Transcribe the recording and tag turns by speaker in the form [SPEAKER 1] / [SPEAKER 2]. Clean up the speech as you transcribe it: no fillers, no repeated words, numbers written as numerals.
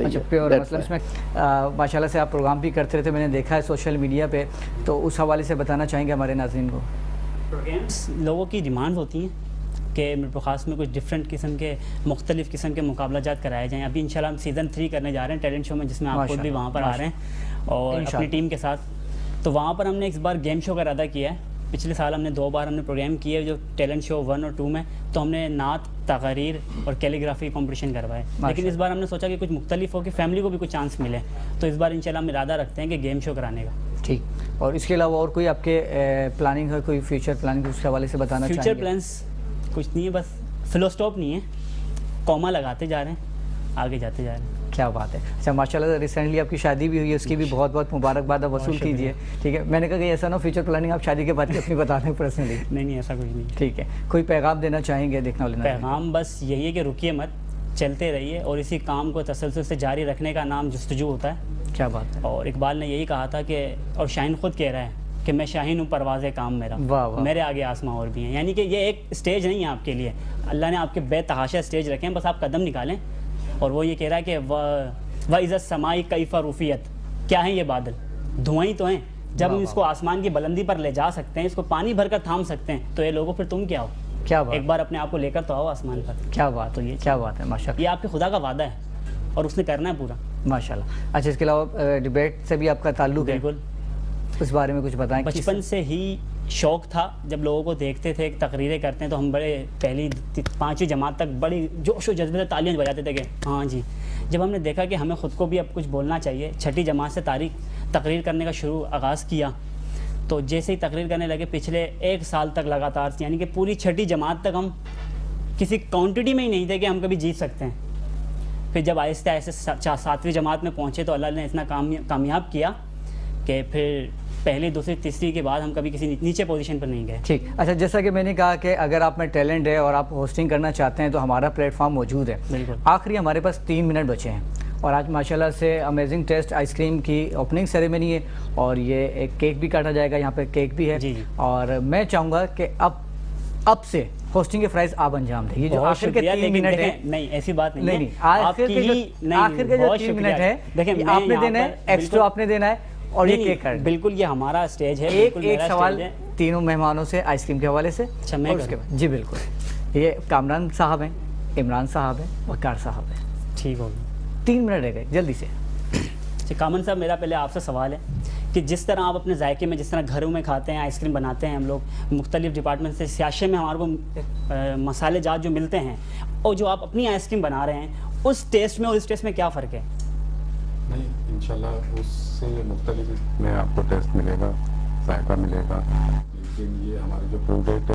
[SPEAKER 1] اچھا پیور مطلب اس میں ماشاءاللہ سے آپ پروگرام بھی کرتے رہتے، میں نے دیکھا ہے سوشل میڈیا پہ، تو اس حوالے سے بتانا چاہیں گے ہمارے ناظرین کو؟
[SPEAKER 2] پروگرامس لوگوں کی ڈیمانڈ ہوتی ہیں کہ میرپورخاص میں کچھ ڈفرینٹ قسم کے مختلف قسم کے مقابلہ جات کرائے جائیں. ابھی انشاءاللہ ہم سیزن 3 کرنے جا رہے ہیں ٹیلنٹ شو میں، جس میں آپ خود بھی وہاں پر آ رہے ہیں اور اپنی ٹیم کے ساتھ. تو وہاں پر ہم نے اس بار گیم شو کا ارادہ کیا ہے. پچھلے سال ہم نے 2 بار ہم نے پروگرام کیے جو ٹیلنٹ شو 1 اور 2 میں، تو ہم نے نعت، تقاریر اور کیلیگرافی کمپٹیشن کروائے. لیکن اس بار ہم نے سوچا کہ کچھ مختلف ہو کہ فیملی کو بھی کچھ چانس ملے، تو اس بار انشاءاللہ ہم ارادہ رکھتے ہیں کہ گیم شو کرانے کا.
[SPEAKER 1] ٹھیک. اور اس کے علاوہ اور کوئی آپ کے پلاننگ ہے، کوئی فیوچر پلاننگ اس کے حوالے سے بتانا چاہیں گے؟
[SPEAKER 2] فیوچر پلانس کچھ نہیں ہے، بس فلو سٹاپ نہیں ہے، کوما لگاتے جا رہے ہیں، آگے جاتے جا رہے ہیں.
[SPEAKER 1] کیا بات ہے. اچھا ماشاءاللہ ریسنٹلی آپ کی شادی بھی ہوئی ہے، اس کی بھی بہت بہت مبارکباد آپ وصول کیجیے. ٹھیک ہے. میں نے کہا کہ ایسا نہ فیوچر پلاننگ آپ شادی کے بعد اپنی بتا دیں پرسنلی.
[SPEAKER 2] نہیں ایسا کچھ نہیں.
[SPEAKER 1] ٹھیک ہے. کوئی پیغام دینا چاہیں گے دیکھنا والے؟
[SPEAKER 2] پیغام بس یہی ہے کہ رکیے مت، چلتے رہیے، اور اسی کام کو تسلسل سے جاری رکھنے کا نام جستجو ہوتا ہے.
[SPEAKER 1] کیا بات ہے.
[SPEAKER 2] اور اقبال نے یہی کہا تھا کہ، اور شاہین خود کہہ رہا ہے کہ میں شاہین ہوں پرواز کام میرا، میرے آگے آسماں اور بھی ہیں. یعنی کہ یہ ایک اسٹیج نہیں ہے آپ کے لیے، اللہ نے آپ کے بے تحاشا اسٹیج رکھے ہیں، بس آپ قدم نکالیں. اور وہ یہ کہہ رہا ہے کہ وَإِذَا السَّمَاءِ كَيْفَ رُفِعَتْ، کیا ہیں یہ بادل؟ دھواں ہی تو ہیں. جب ہم اس کو آسمان کی بلندی پر لے جا سکتے ہیں، اس کو پانی بھر کر تھام سکتے ہیں، تو یہ لوگوں پھر تم کیا ہو؟
[SPEAKER 1] کیا بات.
[SPEAKER 2] ایک بار اپنے آپ کو لے کر تو آؤ آسمان پر.
[SPEAKER 1] کیا بات. تو یہ کیا بات ہے ماشاءاللہ.
[SPEAKER 2] یہ آپ کے خدا کا وعدہ ہے اور اس نے کرنا ہے پورا.
[SPEAKER 1] ماشاءاللہ. اچھا اس کے علاوہ ڈبیٹ سے بھی آپ کا تعلق ہے؟
[SPEAKER 2] بالکل.
[SPEAKER 1] اس بارے میں کچھ بتائیں.
[SPEAKER 2] بچپن سے ہی شوق تھا، جب لوگوں کو دیکھتے تھے تقریریں کرتے ہیں تو ہم بڑے پہلی 5ویں جماعت تک بڑی جوش و جذبے سے تالیاں بجاتے تھے کہ ہاں جی. جب ہم نے دیکھا کہ ہمیں خود کو بھی اب کچھ بولنا چاہیے، 6ٹھی جماعت سے تقریر کرنے کا آغاز کیا. تو جیسے ہی تقریر کرنے لگے پچھلے 1 سال تک لگاتار، یعنی کہ پوری 6ٹھی جماعت تک ہم کسی کوانٹٹی میں ہی نہیں تھے کہ ہم کبھی جیت سکتے ہیں. پھر جب آہستہ آہستہ 7ویں جماعت میں پہنچے تو اللہ نے اتنا کامیاب کیا کہ پھر پہلی، دوسری، تیسری کے بعد ہم کبھی کسی نیچے پوزیشن پر نہیں گئے.
[SPEAKER 1] ٹھیک. اچھا جیسا کہ میں نے کہا کہ اگر آپ میں ٹیلنٹ ہے اور آپ ہوسٹنگ کرنا چاہتے ہیں تو ہمارا پلیٹ فارم موجود ہے.
[SPEAKER 2] بالکل.
[SPEAKER 1] آخری ہمارے پاس 3 منٹ بچے ہیں اور آج ماشاءاللہ سے امیزنگ ٹیسٹ آئس کریم کی اوپننگ سیریمنی ہے اور یہ ایک کیک بھی کاٹا جائے گا، یہاں پہ کیک بھی ہے.
[SPEAKER 2] جی.
[SPEAKER 1] اور میں چاہوں گا کہ اب سے ہوسٹنگ کے فرائض آپ انجام دیں. یہ جو آخر کے 3 منٹ ہیں،
[SPEAKER 2] نہیں ایسی بات نہیں ہے.
[SPEAKER 1] آخر کے جو 3 منٹ ہے آپ نے دینا ہے، ایکسٹرا آپ نے دینا ہے اور یہ کیک کر.
[SPEAKER 2] بالکل یہ ہمارا اسٹیج ہے.
[SPEAKER 1] ایک سوال تینوں مہمانوں سے آئس کریم کے حوالے سے. جی بالکل. یہ کامران صاحب ہیں، عمران صاحب ہیں، وقار صاحب ہیں.
[SPEAKER 2] ٹھیک ہوگی.
[SPEAKER 1] 3 منٹ رہ گئے جلدی سے.
[SPEAKER 2] کامن صاحب میرا پہلے آپ سے سوال ہے کہ جس طرح آپ اپنے ذائقے میں، جس طرح گھروں میں کھاتے ہیں، آئس کریم بناتے ہیں ہم لوگ مختلف ڈپارٹمنٹ سے، سیاشے میں ہمارے کو مسالے جات جو ملتے ہیں، اور جو آپ اپنی آئس کریم بنا رہے ہیں، اس ٹیسٹ میں اور اس ٹیسٹ میں کیا فرق ہے؟
[SPEAKER 3] نہیں انشاءاللہ اس سے مختلف میں آپ کو ٹیسٹ ملے گا، ذائقہ ملے گا. لیکن یہ ہمارے جو پروڈکٹ